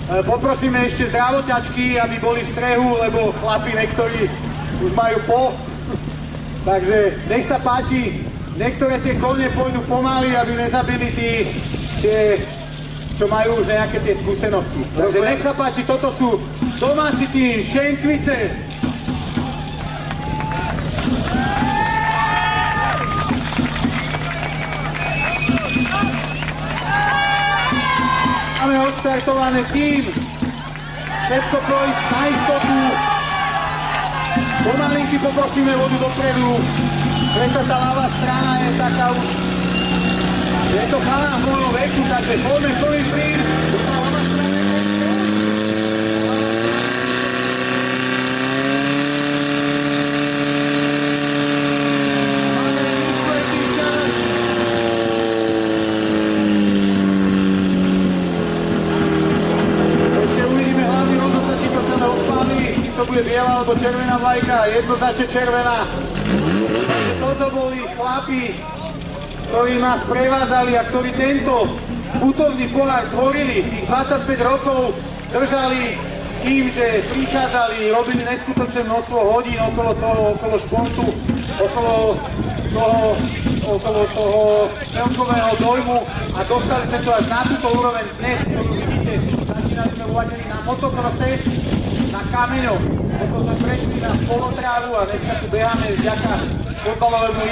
Poprosíme ešte zdravoťačky, aby boli v strehu, lebo chlapi niektorí už majú Takže nech sa páči, niektoré tie kone pôjdu pomaly, aby nezabili tie, čo majú už nejaké tie skúsenosti. Takže nech sa páči, toto sú domáci tým Šenkvice. Máme odstartované tým. Všetko projsť na istotu. Pomalinky poprosíme vodu dopredu. Preto tá ľavá strana je taká už... Je to chalán v mojom veku, takže poďme plný plyn. Tá ľavá strana je to bude biela alebo červená vlajka, jednoznačne červená. Toto boli chlapi, ktorí nás prevádzali a ktorí tento putovný pohár tvorili. Tých 25 rokov držali tým, že prichádzali, robili neskutočné množstvo hodín okolo toho, okolo športu, okolo toho celkového dojmu a dostali to až na túto úroveň dnes, ktorú vidíte. Začínali sme uvateľi na motokrose, na kameňoch, potom sme prešli na polotrávu a dneska tu beháme vďaka fotbalovému